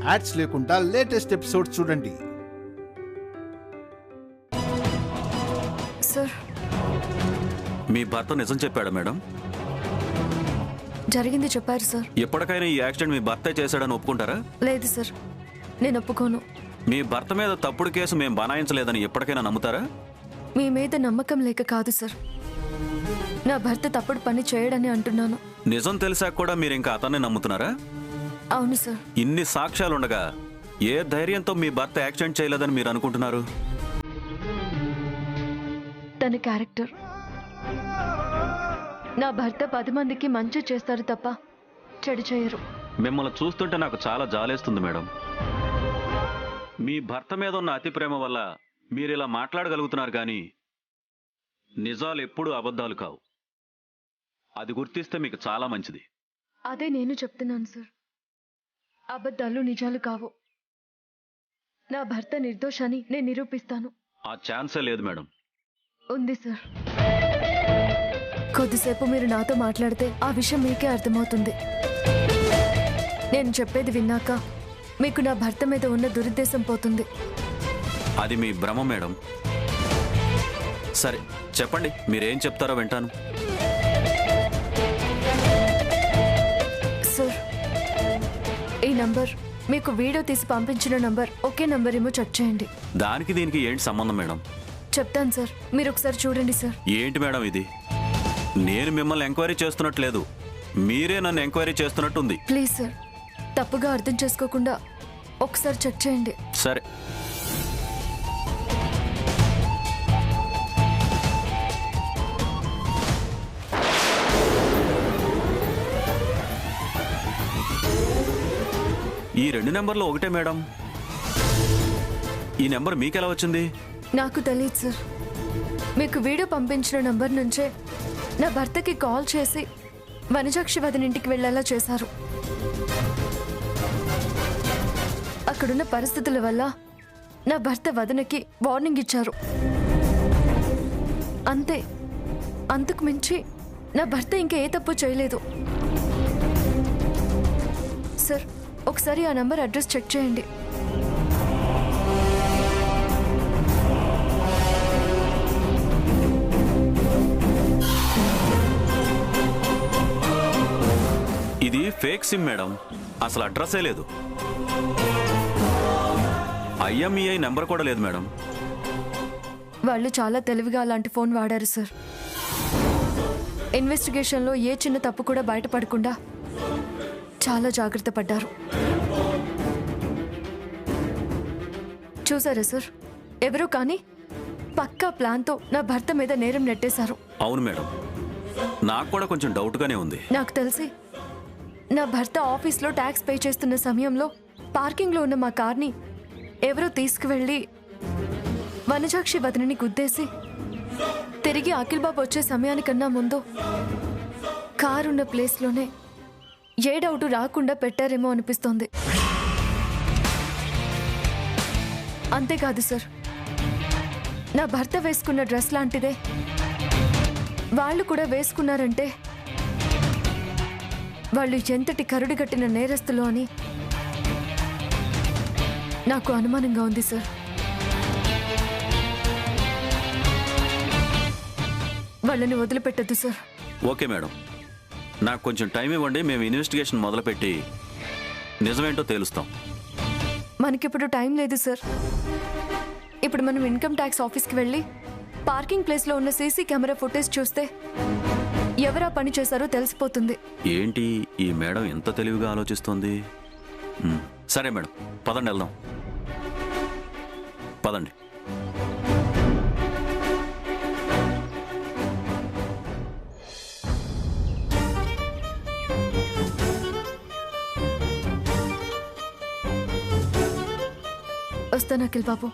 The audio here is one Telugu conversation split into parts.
యాడ్స్ లేకుండా లేటెస్ట్ ఎపిసోడ్స్ చూడండి. సార్, మీ భర్త నిజం చెప్పాడా మేడం? జరిగింది చెప్పారు సార్. ఎప్పటికైనా ఈ యాక్సిడెంట్ మీ భర్తే చేశాడని ఒప్పుకుంటారా? లేదు సార్, నేను ఒప్పుకోను. మీ భర్త మీద తప్పుడు కేసు మేము బనాయించలేదని ఎప్పటికైనా నమ్ముతారా? మీ మీద నమ్మకం లేక కాదు సార్, నా భర్త తప్పుడు పని చేయడని అంటున్నాను. నిజం తెలిసాక కూడా మీరు ఇంకా అతన్ని నమ్ముతున్నారా? అవును సార్. ఇన్ని సాక్ష్యాలుండగా ఏ ధైర్యంతో మీ భర్త యాక్సిడెంట్ చేయలేదని మీరు అనుకుంటున్నారు? తన క్యారెక్టర్. నా భర్త 10 మందికి మంచి చేస్తారు తప్ప చెడు చేయరు. మిమ్మల్ని చూస్తుంటే నాకు చాలా జాలేస్తుంది మేడం. మీ భర్త మీద ఉన్న అతి ప్రేమ వల్ల మీరు ఇలా మాట్లాడగలుగుతున్నారు కానీ నిజాలు ఎప్పుడూ అబద్ధాలు కావు. అది గుర్తిస్తే మీకు చాలా మంచిది. అదే నేను చెప్తున్నాను సార్, అబద్ధాలు నిజాలు కావు. నా భర్త నిర్దోషాన్ని నేను నిరూపిస్తాను. ఆ ఛాన్సే లేదు మేడం. ఉంది సార్. కొద్దిసేపు మీరు నాతో మాట్లాడితే ఆ విషయం మీకే అర్థమవుతుంది. నేను చెప్పేది విన్నాక మీకు నా భర్త మీద ఉన్న దురుద్దేశం పోతుంది. అది మీ భ్రమ మేడం. సరే చెప్పండి, మీరేం చెప్తారో వింటాను. సార్, ఈ నంబర్ మీకు వీడియో తీసి పంపించిన నంబర్ ఒకే నంబర్ ఏమో చెక్ చేయండి. దానికి దీనికి ఏంటి సంబంధం మేడం? చెప్తాను సార్, మీరు ఒకసారి చూడండి సార్. ఏంటి మేడం ఇది? నేను మిమ్మల్ని ఎంక్వైరీ చేస్తున్నట్లేదు, మీరే నన్ను ఎంక్వైరీ చేస్తున్నట్టుంది. ప్లీజ్ సార్, తప్పుగా అర్థం చేసుకోకుండా ఒకసారి చెక్ చేయండి. సరే. ఈ 2 నెంబర్లు ఒకటే మేడం. ఈ నెంబర్ మీకెలా వచ్చింది? నాకు తెలియదు సార్. మీకు వీడియో పంపించిన నంబర్ నుంచే నా భర్తకి కాల్ చేసి వనజాక్షి వదిన ఇంటికి వెళ్ళేలా చేశారు. అక్కడున్న పరిస్థితుల వల్ల నా భర్త వదినకి వార్నింగ్ ఇచ్చారు. అంతే, అంతకు మించి నా భర్త ఇంకా ఏ తప్పు చేయలేదు. సార్, ఒకసారి ఆ నంబర్ అడ్రస్ చెక్ చేయండి. ఇది ఫేక్ సిమ్ మేడం, అసలు అడ్రస్సే లేదు. IMEI నెంబర్ కూడా లేదు మేడం. వాళ్ళు చాలా తెలివిగా అలాంటి ఫోన్ వాడారు సార్. ఇన్వెస్టిగేషన్లో ఏ చిన్న తప్పు కూడా బయటపడకుండా చాలా జాగ్రత్త పడ్డారు. చూసారా సార్, ఎవరో కానీ పక్కా ప్లాన్తో నా భర్త మీద నేరం నెట్టేశారు. అవును మేడం, నాకు కూడా కొంచెం డౌట్గానే ఉంది. నాకు తెలిసి నా భర్త ఆఫీస్లో ట్యాక్స్ పే చేస్తున్న సమయంలో పార్కింగ్లో ఉన్న మా కార్ని ఎవరో తీసుకువెళ్ళి వనజాక్షి వదినని గుద్దేసి తిరిగి అఖిల్ బాబు వచ్చే సమయానికన్నా ముందు కారున్న ప్లేస్లోనే ఏ డౌట్ రాకుండా పెట్టారేమో అనిపిస్తోంది. అంతేకాదు సార్, నా భర్త వేసుకున్న డ్రెస్ లాంటిదే వాళ్ళు కూడా వేసుకున్నారంటే వాళ్ళు ఎంతటి కరుడుగట్టిన నేరస్తులు అని నాకు అనుమానంగా ఉంది సార్. వాళ్ళని వదిలిపెట్టద్దు సార్. ఓకే మేడం, నాకు కొంచెం టైం ఇవ్వండి. మేము ఇన్వెస్టిగేషన్ మొదలుపెట్టి నిజమేంటో తేలుస్తాం. మనకిప్పుడు టైం లేదు సార్. ఇప్పుడు మనం ఇన్కమ్ ట్యాక్స్ ఆఫీస్కి వెళ్ళి పార్కింగ్ ప్లేస్లో ఉన్న సీసీ కెమెరా ఫుటేజ్ చూస్తే ఎవరా పని చేశారో తెలిసిపోతుంది. ఏంటి ఈ మేడం ఎంత తెలివిగా ఆలోచిస్తోంది? సరే మేడం, పదండి వెళ్దాం. పదండి. వస్తాను అఖిల్ బాబు,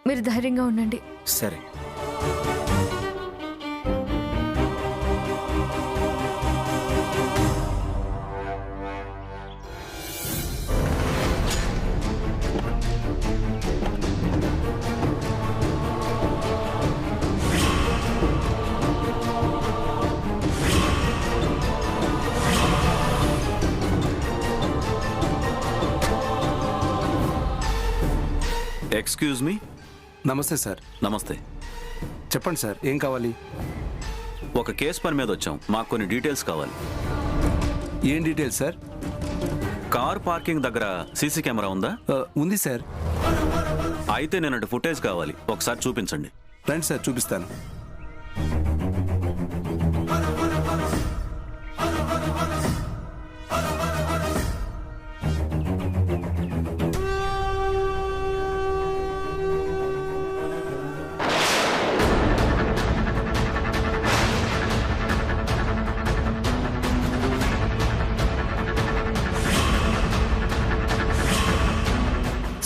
మీరు ధైర్యంగా ఉండండి. సరే. Excuse me. నమస్తే సార్. నమస్తే. చెప్పండి సార్, ఏం కావాలి? ఒక కేసు పని మీద వచ్చాం, మాకు కొన్ని డీటెయిల్స్ కావాలి. ఏం డీటెయిల్స్ సార్? కార్ పార్కింగ్ దగ్గర సీసీ కెమెరా ఉందా? ఉంది సార్. అయితే నేను ఫుటేజ్ కావాలి, ఒకసారి చూపించండి. రండి సార్, చూపిస్తాను.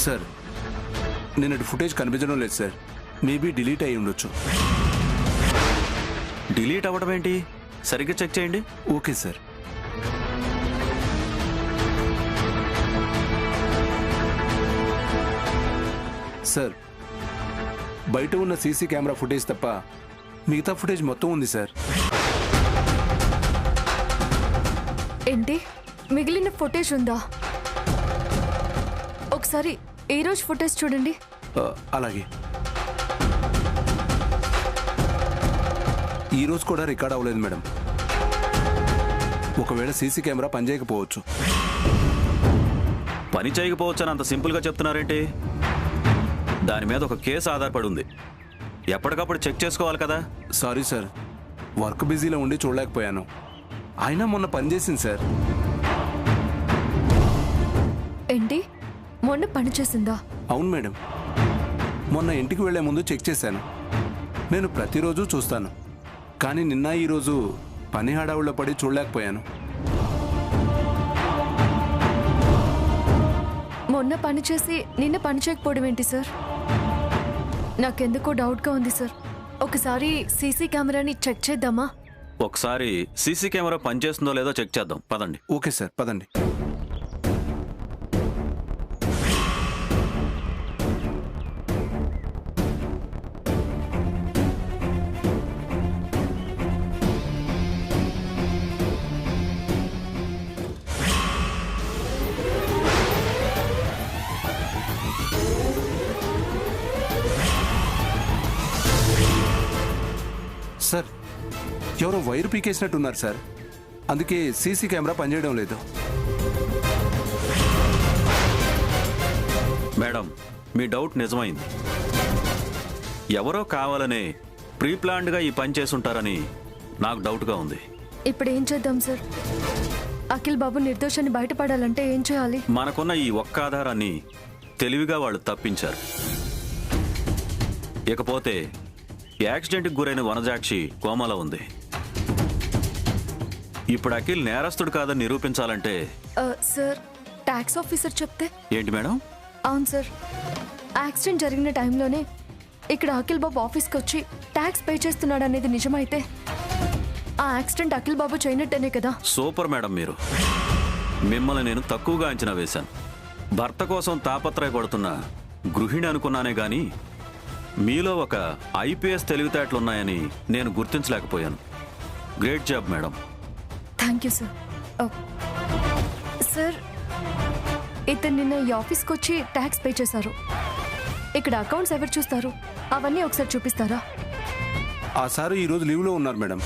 సార్, నిన్నటి ఫుటేజ్ కనిపించడం లేదు సార్. మేబీ డిలీట్ అయి ఉండొచ్చు. డిలీట్ అవ్వడం ఏంటి? సరిగ్గా చెక్ చేయండి. Okay sir. సార్, బయట ఉన్న సీసీ కెమెరా ఫుటేజ్ తప్ప మిగతా ఫుటేజ్ మొత్తం ఉంది సార్. ఏంటి, మిగిలిన ఫుటేజ్ ఉందా? ఒకసారి ఈ రోజు ఫుటేజ్ చూడండి. అలాగే. ఈరోజు కూడా రికార్డ్ అవ్వలేదు మేడం. ఒకవేళ సీసీ కెమెరా పనిచేయకపోవచ్చు. పని చేయకపోవచ్చు అని అంత సింపుల్గా చెప్తున్నారేంటి? దాని మీద ఒక కేసు ఆధారపడి ఉంది, ఎప్పటికప్పుడు చెక్ చేసుకోవాలి కదా. సారీ సార్, వర్క్ బిజీలో ఉండి చూడలేకపోయాను. అయినా మొన్న పనిచేసింది సార్. ఏంటి, మొన్న పని చేసిందా? అవును మేడం. మొన్న ఇంటికి వెళ్లే ముందు చెక్ చేశాను. నేను ప్రతిరోజు చూస్తాను, కానీ నిన్న ఈరోజు పని హడావుల్లో పడి చూడలేకపోయాను. మొన్న పని చేసి నిన్న పని చేయకపోవడం ఏంటి సార్? నాకెందుకో డౌట్గా ఉంది సార్. ఒకసారి సీసీ కెమెరాని చెక్ చేద్దామా? ఒకసారి సీసీ కెమెరా పనిచేస్తుందో లేదో చెక్ చేద్దాం, పదండి. ఓకే సార్, పదండి. సార్, ఎవరో వైర్ పీకేసినట్టున్నారు సార్. అందుకే సీసీ కెమెరా పనిచేయడం లేదు. మేడం, మీ డౌట్ నిజమైంది. ఎవరో కావాలనే ప్రీ ప్లాన్డ్గా ఈ పని చేసుంటారని నాకు డౌట్గా ఉంది. ఇప్పుడు ఏం చేద్దాం సార్? అఖిల్ బాబు నిర్దోషాన్ని బయటపడాలంటే ఏం చేయాలి? మనకున్న ఈ ఒక్క ఆధారాన్ని తెలివిగా వాళ్ళు తప్పించారు. ఇకపోతే యాక్సిడెంట్కి గురైన వనజాక్షి కోమాలో ఉంది. ఇప్పుడు అఖిల్ నేరస్తుడు కాదని నిరూపించాలంటే సార్, ట్యాక్స్ ఆఫీసర్ చెప్తే? ఏంటి మేడం? అవును సార్, యాక్సిడెంట్ జరిగిన టైంలోనే ఇక్కడ అఖిల్ బాబు ఆఫీస్కి వచ్చి ట్యాక్స్ పే చేస్తున్నాడు అనేది నిజమైతే ఆ యాక్సిడెంట్ అఖిల్ బాబు చేయనట్టేనే కదా? సూపర్ మేడం, మీరు. మిమ్మల్ని నేను తక్కువగా అంచనా వేశాను. భర్త కోసం తాపత్రయపడుతున్న గృహిణి అనుకున్నానే గాని మీలో ఒక ఐపీఎస్ తెలివితేటలున్నాయని నేను గుర్తించలేకపోయాను. Great job madam. Thank you sir. Sir, ఇతను నిన్న ఈ ఆఫీస్కి వచ్చి ట్యాక్స్ పే చేశారు. ఇక్కడ అకౌంట్స్ ఎవరు చూస్తారు? అవన్నీ ఒకసారి చూపిస్తారా? ఆ సారు ఈరోజు లీవ్లో ఉన్నారు మేడం.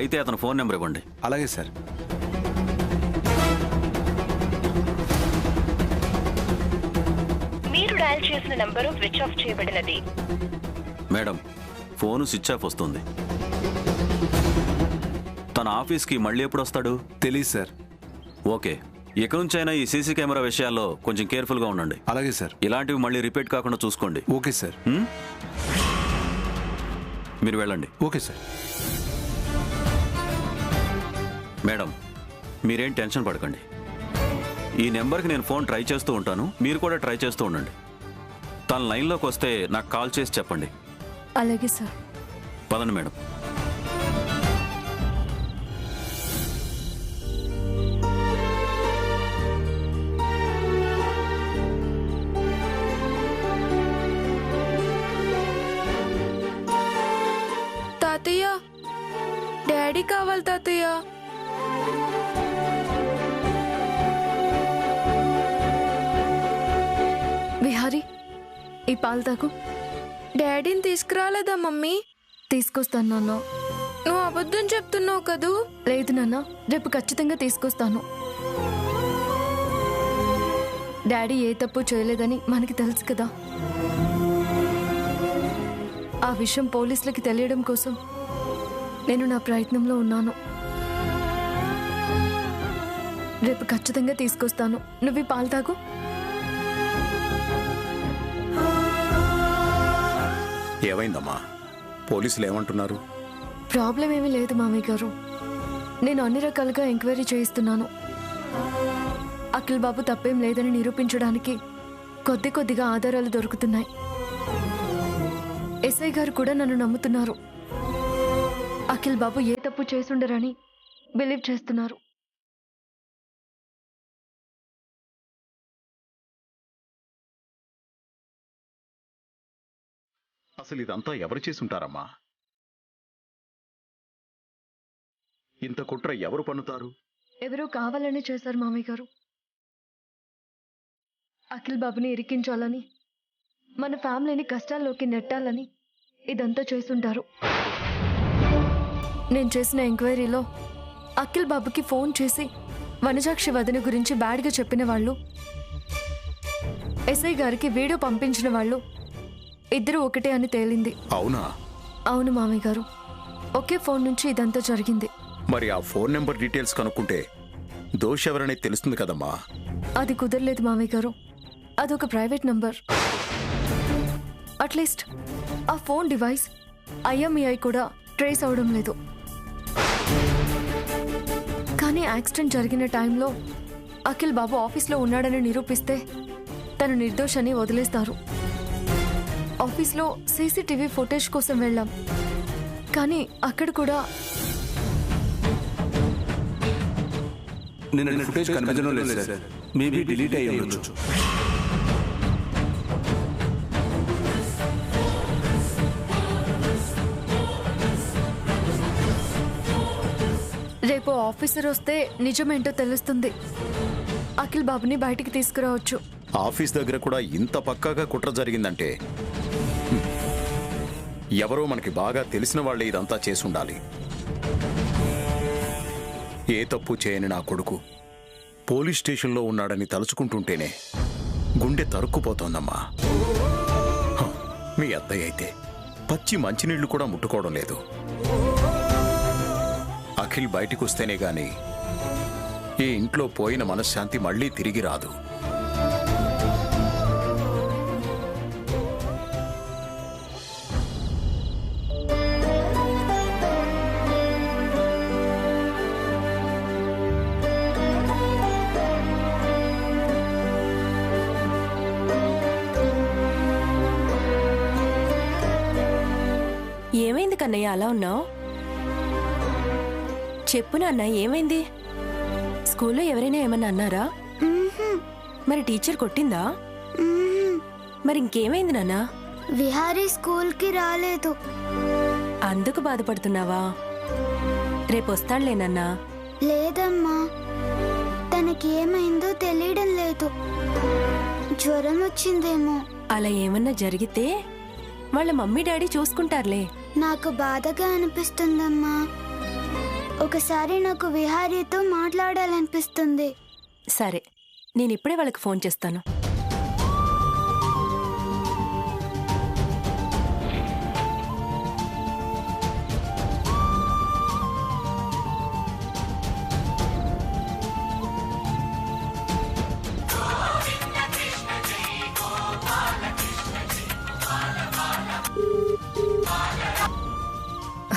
అయితే అతను ఫోన్ నెంబర్ ఇవ్వండి. అలాగే సార్. మీరు డయల్ చేసిన నంబరు స్విచ్ ఆఫ్ చేయబడినది. మేడం, ఫోను స్విచ్ ఆఫ్ వస్తుంది. తన ఆఫీస్కి మళ్ళీ ఎప్పుడు వస్తాడు? తెలీదు సార్. ఓకే, ఇక నుంచైనా ఈ సీసీ కెమెరా విషయాల్లో కొంచెం కేర్ఫుల్గా ఉండండి. అలాగే సార్. ఇలాంటివి మళ్ళీ రిపీట్ కాకుండా చూసుకోండి. Okay sir. మీరు వెళ్ళండి. Okay sir. మేడం, మీరేం టెన్షన్ పడకండి. ఈ నెంబర్కి నేను ఫోన్ ట్రై చేస్తూ ఉంటాను, మీరు కూడా ట్రై చేస్తూ ఉండండి. తన లైన్లోకి వస్తే నాకు కాల్ చేసి చెప్పండి. అలాగే సార్. పదండి మేడం. తాతయ్య, డాడీ కావాలి తాతయ్య. విహారీ, ఈ పాలు తాగు. డాడీని తీసుకురాలేదా మమ్మీ? తీసుకొస్తాను నాన్న. నువ్వు అబద్ధం చెప్తున్నావు కదూ. లేదు నాన్న, రేపు ఖచ్చితంగా తీసుకొస్తాను. డాడీ ఏ తప్పు చేయలేదని మనకి తెలుసు కదా. ఆ విషయం పోలీసులకి తెలియడం కోసం నేను నా ప్రయత్నంలో ఉన్నాను. రేపు ఖచ్చితంగా తీసుకొస్తాను. నువ్వు ఈ పాలు తాగు. ఏమైందమ్మా? పోలీసులు ఏమంటున్నారు? ప్రాబ్లం ఏమీ లేదు మామయ్య గారు. నేను అన్ని రకాలుగా ఎంక్వైరీ చేయిస్తున్నాను. అఖిల్ బాబు తప్పేం లేదని నిరూపించడానికి కొద్దిగా ఆధారాలు దొరుకుతున్నాయి. ఎస్ఐ గారు కూడా నన్ను నమ్ముతున్నారు. అఖిల్ బాబు ఏ తప్పు చేసుండరని బిలీవ్ చేస్తున్నారు. అసలు ఇదంతా ఎవరు చేసుంటారమ్మా? ఇంత కుట్ర ఎవరు పన్నుతారు? ఎవరో కావాలని చేశారు మామయ్య గారు. అఖిల్ బాబుని ఇరికించాలని, మన ఫ్యామిలీని కష్టాల్లోకి నెట్టాలని ఇదంతా చేసుంటారు. నేను చేసిన ఎంక్వైరీలో అఖిల్ బాబుకి ఫోన్ చేసి వనజాక్షి వదిన గురించి బ్యాడ్గా చెప్పిన వాళ్ళు, ఎస్ఐ గారికి వీడియో పంపించిన వాళ్ళు ఇద్దరు ఒకటే అని తేలింది. అవునా? అవును మామయ్య గారు, ఒకే ఫోన్ నుంచి ఇదంతా జరిగింది. మరి ఆ ఫోన్ నెంబర్ డీటెయిల్స్ కనుక్కుంటే దోషి ఎవరనేది తెలుస్తుంది కదమ్మా. అది కుదరలేదు మామయ్య గారు. అదొక ప్రైవేట్ నంబర్. అట్లీస్ట్ ఆ ఫోన్ డివైస్ IMEI కూడా ట్రేస్ అవడం లేదు. కానీ యాక్సిడెంట్ జరిగిన టైంలో అఖిల్ బాబు ఆఫీస్లో ఉన్నాడని నిరూపిస్తే తను నిర్దోషని వదిలేస్తారు. ఆఫీస్లో CCTV ఫుటేజ్ కోసం వెళ్ళాం, కానీ అక్కడ కూడా నిన్న ఫుటేజ్ కనిపించడం లేదు సార్. మేబీ డిలీట్ అయ్యి ఉండొచ్చు. రేపు ఆఫీసర్ వస్తే నిజమేంటో తెలుస్తుంది. అఖిల్ బాబుని బయటికి తీసుకురావచ్చు. ఆఫీస్ దగ్గర కూడా ఇంత పక్కాగా కుట్ర జరిగిందంటే ఎవరో మనకి బాగా తెలిసిన వాళ్ళే ఇదంతా చేసుండాలి. ఏ తప్పు చేయని నా కొడుకు పోలీస్ స్టేషన్లో ఉన్నాడని తలుచుకుంటుంటేనే గుండె తరుక్కుపోతోందమ్మా. మీ అత్తయ్య అయితే పచ్చి మంచినీళ్లు కూడా ముట్టుకోవడం లేదు. అఖిల్ బయటికి వస్తేనే గాని ఈ ఇంట్లో పోయిన మనశ్శాంతి మళ్ళీ తిరిగి రాదు. ఏమైంది కన్నయ్య అలా ఉన్నావు? చెప్పు నాన్న, ఏమైంది? స్కూల్లో ఎవరైనా ఏమన్నా అన్నారా? మరి టీచర్ కొట్టిందా? మరి ఇంకేమైంది నాన్న? విహారీ స్కూల్కి రాలేదు. అందుకు బాధపడుతున్నావా? రేపు వస్తాడులేనన్నా. లేదమ్మా, తనకి ఏమైందో తెలియడం లేదు. జ్వరం వచ్చిందేమో. అలా ఏమన్నా జరిగితే వాళ్ళ మమ్మీ డాడీ చూసుకుంటారులే. నాకు బాధగా అనిపిస్తుందమ్మా. ఒకసారి నాకు విహారీతో మాట్లాడాలనిపిస్తుంది. సరే, నేనిప్పుడే వాళ్ళకి ఫోన్ చేస్తాను.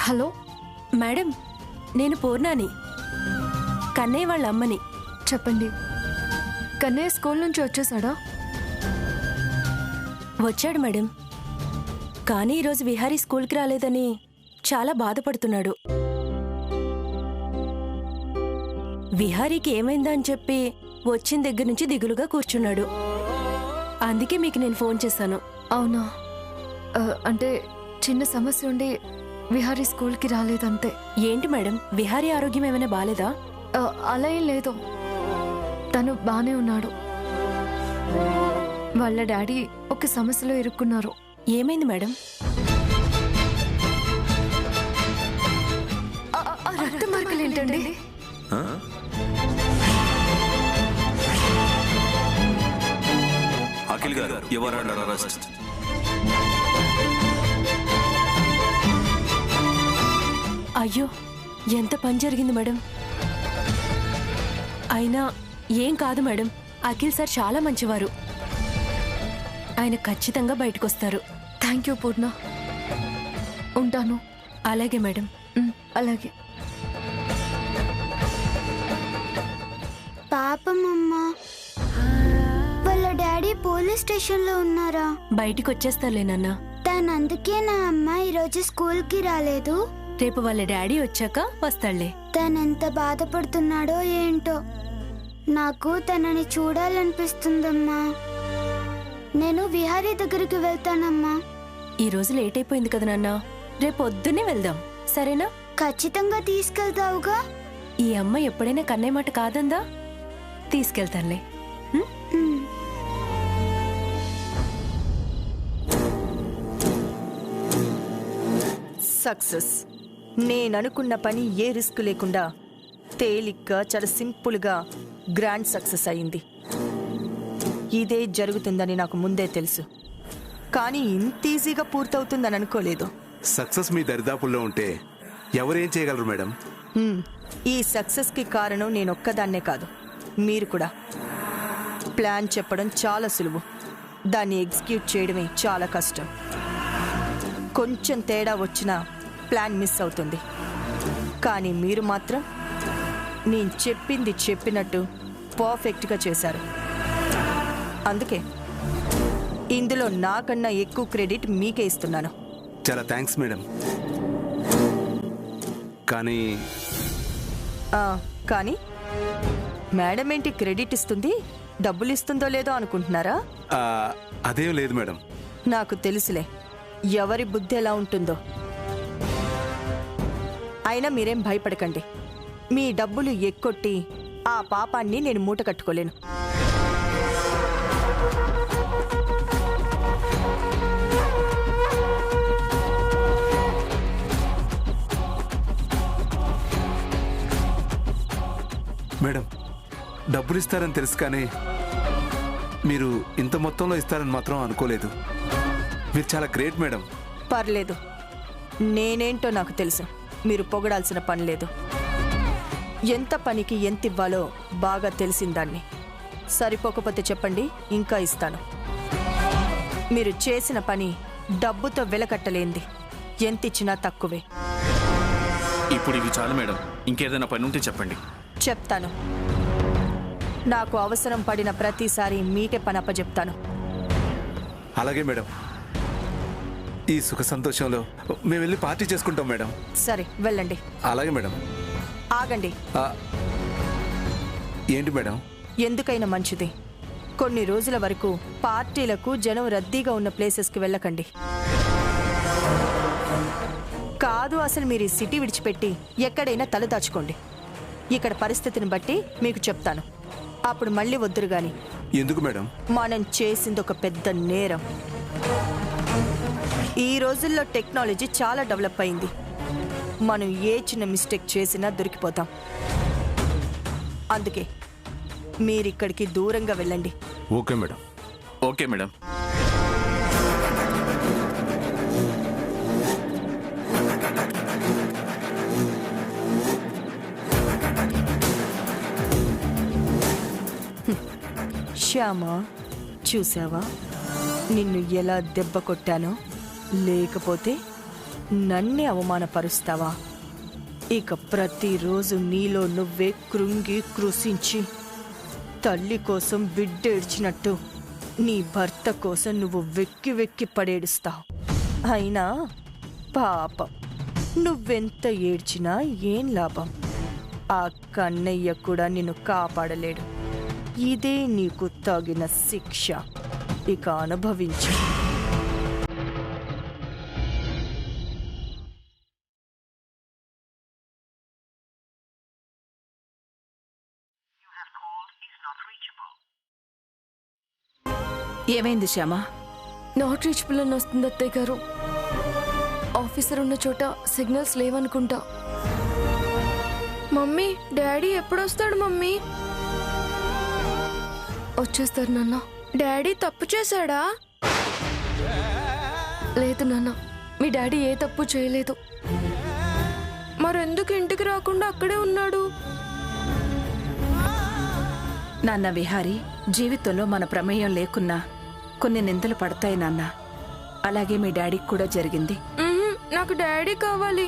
హలో మేడం, నేను పూర్ణాని, కన్నయ్య వాళ్ళ అమ్మని. చెప్పండి. కన్నయ్య స్కూల్ నుంచి వచ్చేసాడా? వచ్చాడు మేడం, కానీ ఈరోజు విహారీ స్కూల్కి రాలేదని చాలా బాధపడుతున్నాడు. విహారీకి ఏమైందా అని చెప్పి వచ్చిన దగ్గర నుంచి దిగులుగా కూర్చున్నాడు. అందుకే మీకు నేను ఫోన్ చేశాను. అవునా? అంటే చిన్న సమస్య ఉండి విహారీ స్కూల్కి రాలేదంతే. ఏంటి మేడం, విహారీ ఆరోగ్యం ఏమైనా బాలేదా? అలా ఏం లేదు, తను బానే ఉన్నాడు. వాళ్ళ డాడీ ఒక సమస్యలో ఇరుక్కున్నారు. ఏమైంది మేడం? ఆ రక్త మార్కులు ఏంటండి? అఖిల్ గారు, యువర్ అండర్ అరెస్ట్. అయ్యో, ఎంత పని జరిగింది మేడం. అయినా ఏం కాదు మేడం, అఖిల్ సార్ చాలా మంచివారు. ఆయన ఖచ్చితంగా బయటకొస్తారు. థ్యాంక్ యూ పూర్ణ. ఉంటాను. అలాగే మేడం. అలాగే. పాపం అమ్మా, వాళ్ళ డాడీ పోలీస్ స్టేషన్లో ఉన్నారా? బయటికి వచ్చేస్తారులేనన్నా. తను అందుకే నా అమ్మ ఈరోజు స్కూల్కి రాలేదు. రేపు వాళ్ళ డాడీ వచ్చాక వస్తాడులే. తనెంత బాధపడుతున్నాడో ఏంటో. నాకు తనని చూడాలనిపిస్తుందమ్మా. నేను విహారీ దగ్గరికి వెళ్తానమ్మా. ఈ రోజు లేట్ అయిపోయింది కదా నాన్న, రేపు పొద్దున్నే వెళ్దాం, సరేనా? ఖచ్చితంగా తీసుకెళ్తావుగా? ఈ అమ్మ ఎప్పుడైనా కన్నయ్య మాట కాదందా? తీసుకెళ్తానులే. సక్సెస్. నేననుకున్న పని ఏ రిస్క్ లేకుండా తేలిగ్గా, చాలా సింపుల్గా గ్రాండ్ సక్సెస్ అయింది. ఇదే జరుగుతుందని నాకు ముందే తెలుసు, కానీ ఇంత ఈజీగా పూర్తవుతుందని అనుకోలేదు. సక్సెస్ మీ దరిదాపుల్లో ఉంటే ఎవరేం చేయగలరు మేడం? ఈ సక్సెస్కి కారణం నేనొక్కదాన్నే కాదు, మీరు కూడా. ప్లాన్ చెప్పడం చాలా సులువు, దాన్ని ఎగ్జిక్యూట్ చేయడమే చాలా కష్టం. కొంచెం తేడా వచ్చినా ప్లాన్ మిస్ అవుతుంది. కానీ మీరు మాత్రం నేను చెప్పింది చెప్పినట్టు పర్ఫెక్ట్గా చేశారు. అందుకే ఇందులో నాకన్నా ఎక్కువ క్రెడిట్ మీకే ఇస్తున్నాను. చాలా థ్యాంక్స్ మేడం. కానీ కానీ మేడం ఏంటి క్రెడిట్ ఇస్తుంది, డబ్బులు ఇస్తుందో లేదో అనుకుంటున్నారా? అదేం లేదు మేడం. నాకు తెలుసులే ఎవరి బుద్ధి ఎలా ఉంటుందో. అయినా మీరేం భయపడకండి. మీ డబ్బులు ఎక్కొట్టి ఆ పాపాన్ని నేను మూట కట్టుకోలేను. మేడం, డబ్బులు ఇస్తారని తెలుసు, కానీ మీరు ఇంత మొత్తంలో ఇస్తారని మాత్రం అనుకోలేదు. మీరు చాలా గ్రేట్ మేడం. పర్లేదు, నేనేంటో నాకు తెలుసు, మీరు పొగడాల్సిన పని లేదు. ఎంత పనికి ఎంత ఇవ్వాలో బాగా తెలిసిందాన్ని. సరిపోకపోతే చెప్పండి, ఇంకా ఇస్తాను. మీరు చేసిన పని డబ్బుతో వెలకట్టలేంది, ఎంత ఇచ్చినా తక్కువే. ఇప్పుడు ఇవి చాలు మేడం, ఇంకేదైనా పని ఉంటే చెప్పండి. చెప్తాను. నాకు అవసరం పడిన ప్రతిసారి మీకే పని అప్పచెప్తాను. అలాగే మేడం. ఈ సుఖ సంతోషంలో మేము వెళ్ళి పార్టీ చేసుకుంటాం మేడం. సరే వెళ్ళండి. అలాగే మేడం. ఆగండి. ఏంటి మేడం? ఎందుకైనా మంచిది, కొన్ని రోజుల వరకు పార్టీలకు జనం రద్దీగా ఉన్న ప్లేసెస్కి వెళ్ళకండి. కాదు, అసలు మీరు ఈ సిటీ విడిచిపెట్టి ఎక్కడైనా తలదాచుకోండి. ఇక్కడ పరిస్థితిని బట్టి మీకు చెప్తాను, అప్పుడు మళ్ళీ వద్దురు గాని. ఎందుకు మేడం? మనం చేసింది ఒక పెద్ద నేరం. ఈ రోజుల్లో టెక్నాలజీ చాలా డెవలప్ అయింది. మనం ఏ చిన్న మిస్టేక్ చేసినా దొరికిపోతాం. అందుకే మీరిక్కడికి దూరంగా వెళ్ళండి. Okay madam. Okay madam. Shyama, చూసావా నిన్ను ఎలా దెబ్బ కొట్టానో? లేకపోతే నన్నే అవమానపరుస్తావా? ఇక ప్రతిరోజు నీలో నువ్వే కృంగి కృషించి తల్లి కోసం బిడ్డ ఏడ్చినట్టు నీ భర్త కోసం నువ్వు వెక్కి వెక్కి పడేడుస్తావు. అయినా పాపం, నువ్వెంత ఏడ్చినా ఏం లాభం? ఆ కన్నయ్య కూడా నిన్ను కాపాడలేడు. ఇదే నీకు తగిన శిక్ష. ఇక అనుభవించు. ఏమైంది శ్యామా? నాట్ రీచబుల్ అని వస్తుంది అత్తయ్య గారు. ఆఫీసర్ ఉన్న చోట సిగ్నల్స్ లేవనుకుంటా. మమ్మీ డాడీ ఎప్పుడొస్తాడు మమ్మీ? వచ్చేస్తారు నాన్న. డాడీ తప్పు చేశాడా? లేదు నాన్న, మీ డాడీ ఏ తప్పు చేయలేదు. మరెందుకు ఇంటికి రాకుండా అక్కడే ఉన్నాడు? నాన్న విహారీ, జీవితంలో మన ప్రమేయం లేకున్నా కొన్ని నిందలు పడతాయి నాన్న. అలాగే మీ డాడీకి కూడా జరిగింది. నాకు డాడీ కావాలి.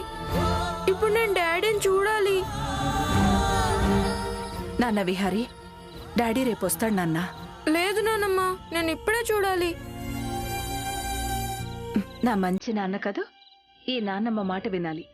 ఇప్పుడు నేను డాడీని చూడాలి. నాన్న విహారీ, డాడీ రేపు వస్తాడు నాన్న. లేదు నాన్నమ్మ, నేను ఇప్పుడే చూడాలి. నా మంచి నాన్న కదా, ఈ నాన్నమ్మ మాట వినాలి.